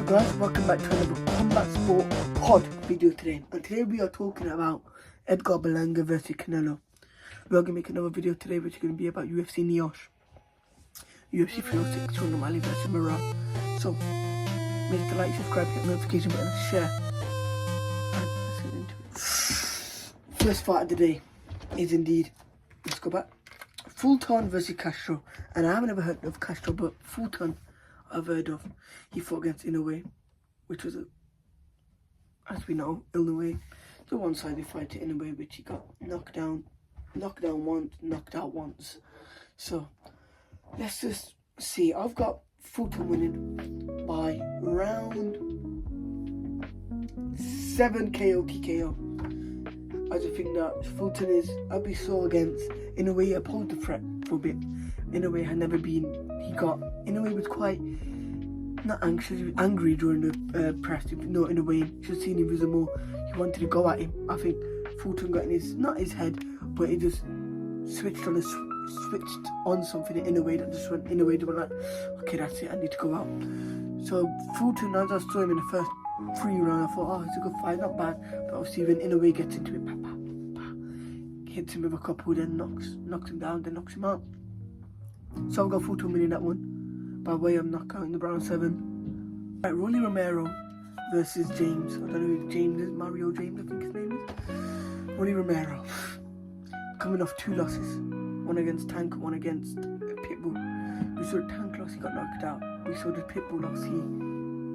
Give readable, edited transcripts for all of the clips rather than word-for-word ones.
guys, welcome back to another CombatSportPod video today. And today we are talking about Berlanga versus Canelo. We are going to make another video today which is going to be about UFC Niosh. UFC 306 Sean O'Malley versus Murad. So, make sure to like, subscribe, hit the notification button and share. And let's get into it. First fight of the day is indeed, let's go back, Fulton versus Castro. And I haven't ever heard of Castro, but Fulton I've heard of. He fought against Inoue, which was, as we know, Inoue. It's a one-sided fight to Inoue, which he got knocked down once, knocked out once. So, let's just see. I've got Fulton winning by round 7 KO TKO. I just think that Fulton is, I'll be so against Inoue. He opposed the threat for a bit. Inoue had never been, Inoue was quite, not anxious, he was angry during the press. No, in a way, you should have seen him as a more, he wanted to go at him. I think Fulton got in his, not his head, but he just switched on something in a way that just went in a way to be like, okay, that's it, I need to go out. So Fulton, as I saw him in the first 3 rounds, I thought, oh, it's a good fight, not bad. But obviously when Inoue gets into it, hits him with a couple, then knocks him down, then knocks him out. So I've got Fulton winning that one by way of knockout in the round 7. Right, Rolly Romero versus James. I don't know who James is, Mario James, I think his name is. Rolly Romero, coming off 2 losses. One against Tank, one against Pitbull. We saw the Tank loss, he got knocked out. We saw the Pitbull loss, he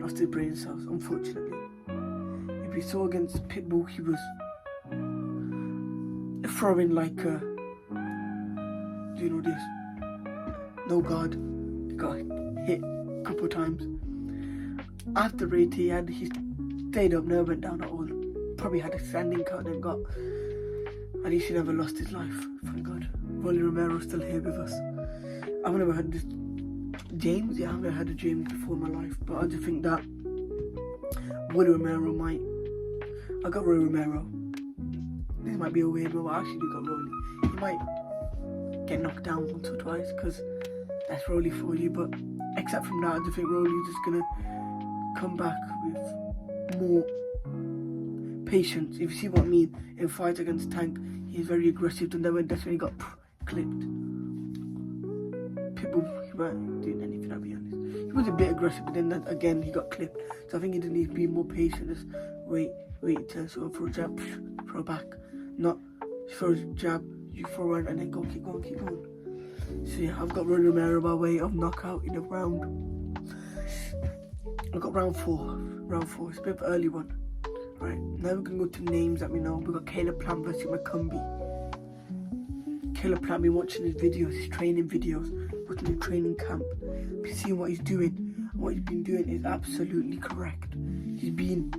lost his brain cells, unfortunately. If we saw against Pitbull, he was throwing like a, do you know this? No guard, got hit a couple of times. After Rate, he stayed up, never went down at all. Probably had a standing cut and got, at least he never lost his life, thank God. Rolly Romero's still here with us. I've never heard this James, yeah, I've never heard of James before in my life, but I just think that Rolly Romero might, I got Rolly Romero. This might be a weird one, but I actually do got Rolly. He might get knocked down once or twice, because that's Rolly for you, but except from that, I just think Rolly's just gonna come back with more patience. If you see what I mean, in fights against Tank, he's very aggressive, and that's when he got clipped. Pitbull, he weren't doing anything, I'll be honest. He was a bit aggressive, but then again, he got clipped. So I think he just needs to be more patient, just wait to sort of throw a jab, throw back, not throw a jab, you throw one and then go, keep going. So yeah, I've got Rolly Romero by way of knockout in the round. I've got round 4. It's a bit of an early one. Right, now we're going to go to names that we know. We've got Caleb Plant versus McCumbee. Caleb Plant, been watching his videos, his training videos, watching his training camp. Been seeing what he's doing. And what he's been doing is absolutely correct. He's been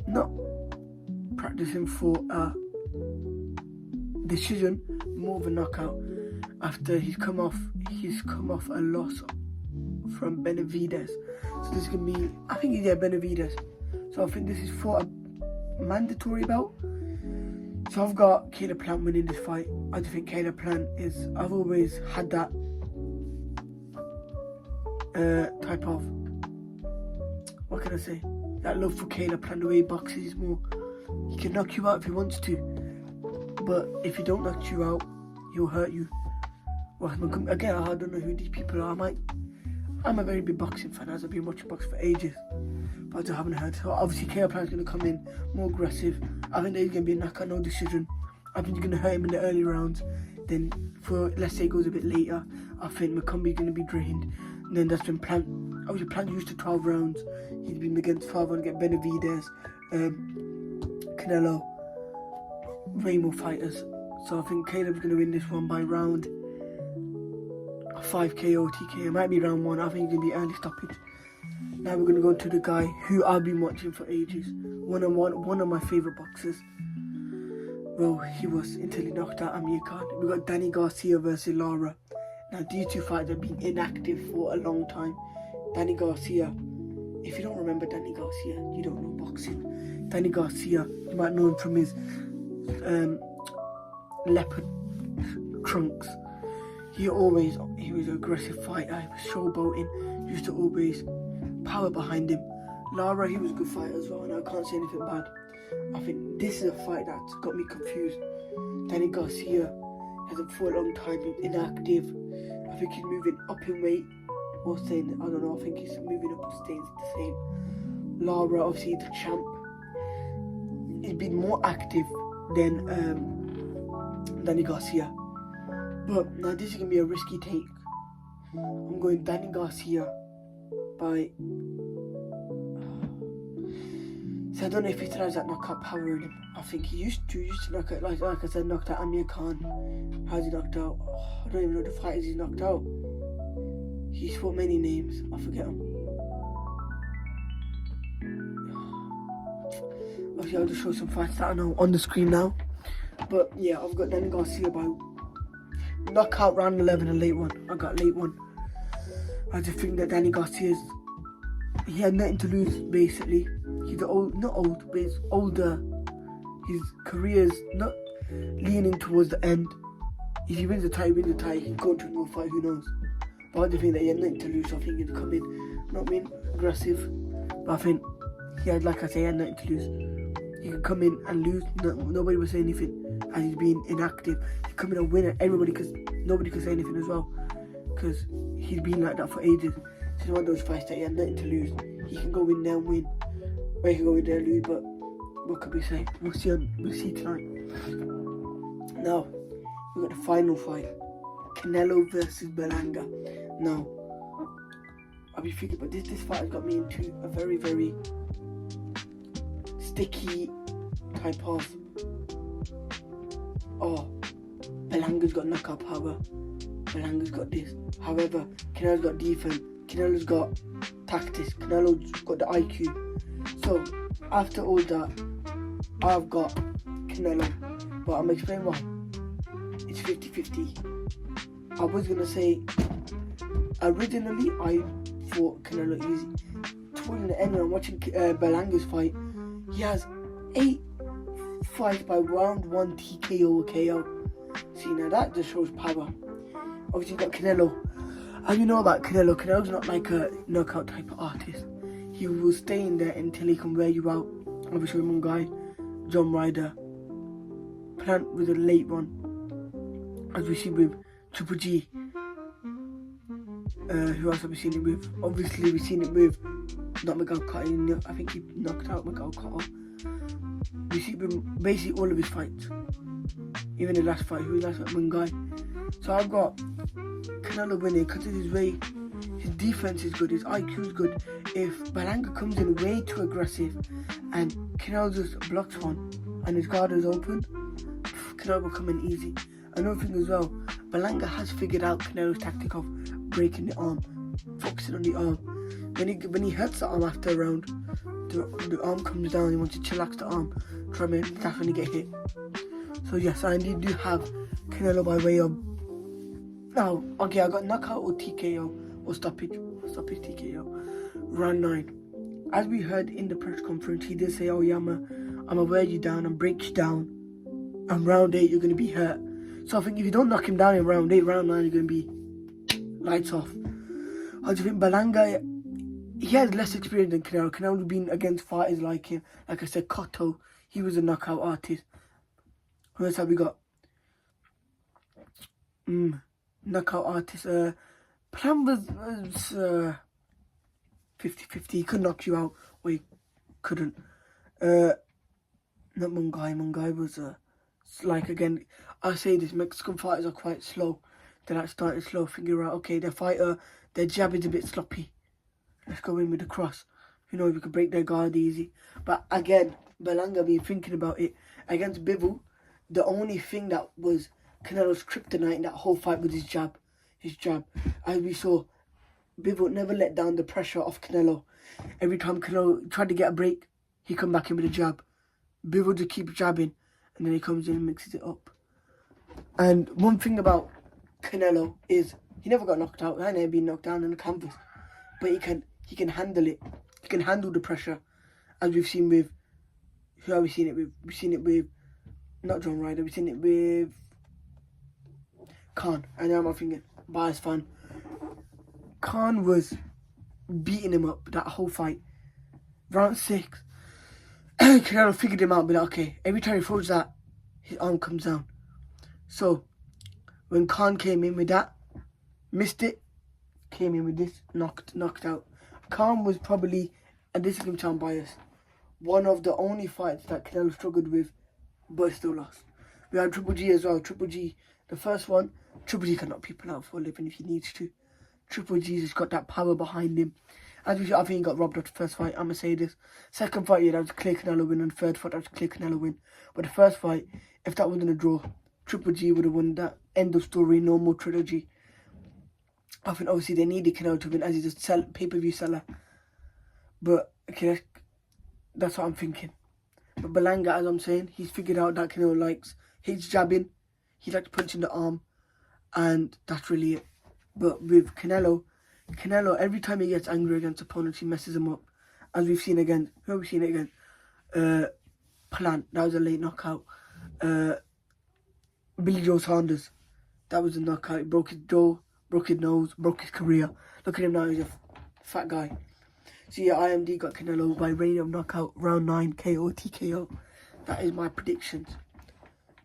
not practicing for a decision, more of a knockout. After he's come off a loss from Benavidez. So this is gonna be, I think he's Benavidez. So I think this is for a mandatory belt. So I've got Caleb Plant winning this fight. I just think Caleb Plant is, I've always had that type of, what can I say? That love for Caleb Plant, the way he boxes is more, he can knock you out if he wants to. But if he don't knock you out, he'll hurt you. Well, again, I don't know who these people are. I'm a very big boxing fan, as I've been watching boxing for ages, but I just haven't heard. So obviously, Caleb Plant's going to come in more aggressive. I think there's going to be a knockout, no decision. I think you're going to hurt him in the early rounds. Then, for let's say it goes a bit later, I think McCumbie's going to be drained. And then that's when Plant, obviously Plant used to 12 rounds. He's been against 12 rounds, get Benavidez, Canelo, way more fighters. So I think Caleb's going to win this one by round 5 KO TKO. It might be round 1. I think it's going to be early stoppage. Now we're going to go to the guy who I've been watching for ages. One of my favourite boxers. Well, he was until he knocked out Amir Khan. We got Danny Garcia versus Lara. Now these two fighters have been inactive for a long time. Danny Garcia, if you don't remember Danny Garcia, you don't know boxing. Danny Garcia, you might know him from his leopard trunks. He was an aggressive fighter, he was showboating, used to always power behind him. Lara, he was a good fighter as well, and I can't say anything bad. I think this is a fight that's got me confused. Danny Garcia hasn't fought a long time, he's inactive. I think he's moving up in weight or staying, I don't know, I think he's moving up or staying the same. Lara, obviously the champ, he's been more active than Danny Garcia. But now this is going to be a risky take. I'm going Danny Garcia by... So I don't know if he still has that knockout power in him. I think he used to knock out, like I said, knocked out Amir Khan. How's he knocked out? I don't even know the fighters he's knocked out. He's fought many names, I forget them. Obviously I'll just show some fights that I know on the screen now. But yeah, I've got Danny Garcia by knockout round 11, a late one. I got late one. I just think that Danny Garcia's, he had nothing to lose basically. He's not old, but he's older. His career's not leaning towards the end. If he wins the tie, he wins the tie. He can go into another fight, who knows. But I just think that he had nothing to lose, so I think he'd come in, not being aggressive. But I think he had, like I say, he had nothing to lose. He could come in and lose, nobody would say anything, and he's being inactive. He could come in and win at everybody, because nobody could say anything as well, because he's been like that for ages. So it's one of those fights that he had nothing to lose. He can go in there and win, or he can go in there and lose, but what could we say? We'll see tonight. Now, we've got the final fight. Canelo versus Berlanga. Now, I'll be thinking, but this fight has got me into a very, very sticky type of, Berlanga's got knockout power, Berlanga's got this. However, Canelo's got defense, Canelo's got tactics, Canelo's got the IQ. So, after all that, I've got Canelo, but I'm explaining why. It's 50-50. I was going to say, originally I thought Canelo easy. Towards the end when I'm watching Berlanga's fight, he has 8 fights by round 1 TKO or KO. See, now that just shows power. Obviously you got Canelo. And you know about Canelo, Canelo's not like a knockout type of artist. He will stay in there until he can wear you out. Obviously one guy, John Ryder, Plant with a late one, as we see with Triple G. Who else have we seen it with? Obviously we've seen it with not Miguel Cotto. I think he knocked out Miguel Cotto. We see it with basically all of his fights. Even the last fight, who was last fight, one guy. So I've got Canelo winning because of his way. His defense is good, his IQ is good. If Berlanga comes in way too aggressive and Canelo just blocks one and his guard is open, Canelo will come in easy. Another thing as well, Berlanga has figured out Canelo's tactic of breaking the arm, focusing on the arm. When he hurts the arm after a round, the arm comes down, he wants to chillax the arm, try and that's when he get hit. So yes, I indeed do have Canelo by way of... Now, okay, I got knockout or TKO, or stoppage TKO, round 9. As we heard in the press conference, he did say, oh yeah, I'ma wear you down and break you down, and round 8 you're going to be hurt. So I think if you don't knock him down in round 8, round 9 you're going to be lights off. I just think Berlanga, he has less experience than Canelo. Canelo's been against fighters like him. Like I said, Cotto, he was a knockout artist. Who else have we got? Knockout artist. Plan was 50-50. He could knock you out, or he couldn't. Not Mungai. Mungai was like, again, I say this, Mexican fighters are quite slow. They're like starting slow, figure out, okay, their jab is a bit sloppy. Let's go in with the cross. You know, we could break their guard easy. But again, Berlanga been thinking about it. Against Bivol, the only thing that was Canelo's kryptonite in that whole fight was his jab. As we saw, Bivol never let down the pressure of Canelo. Every time Canelo tried to get a break, he come back in with a jab. Bivol just keeps jabbing, and then he comes in and mixes it up. And one thing about Canelo is he never got knocked out. He never been knocked down on the canvas, but he can handle it. He can handle the pressure, as we've seen with, who have we seen it with? We've seen it with not John Ryder. We've seen it with Khan. I know I'm thinking bias fan. Khan was beating him up that whole fight. Round 6, Canelo figured him out, but like, okay, every time he throws that, his arm comes down. So when Khan came in with that, missed it, came in with this, knocked out. Khan was probably, and this is going to sound biased, one of the only fights that Canelo struggled with, but still lost. We had Triple G as well. Triple G, the first one, Triple G can knock people out for a living if he needs to. Triple G's just got that power behind him. As we, I think he got robbed of the first fight. I'm going to say this. Second fight, yeah, that was a clear Canelo win. And third fight, that was a clear Canelo win. But the first fight, if that wasn't a draw, Triple G would have won that. End of story, no more trilogy. I think obviously they needed Canelo to win as he's a pay-per-view seller. But, okay, that's what I'm thinking. But Berlanga, as I'm saying, he's figured out that Canelo likes. He's jabbing. He likes punching the arm. And that's really it. But with Canelo, every time he gets angry against opponents, he messes them up. As we've seen again. Who have we seen it again? Plant. That was a late knockout. Billy Joe Saunders. That was a knockout. He broke his jaw, broke his nose, broke his career. Look at him now. He's a fat guy. So yeah, IMD got Canelo by random knockout, round 9, KO, TKO. That is my predictions.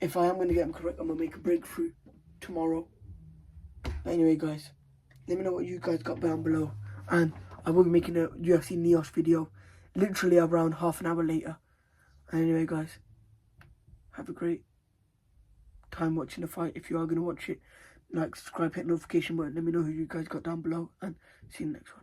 If I am going to get them correct, I'm going to make a breakthrough tomorrow. But anyway, guys, let me know what you guys got down below. And I will be making a UFC Neos video literally around half an hour later. And anyway, guys, have a great time watching the fight. If you are going to watch it, like, subscribe, hit the notification button. Let me know who you guys got down below. And see you in the next one.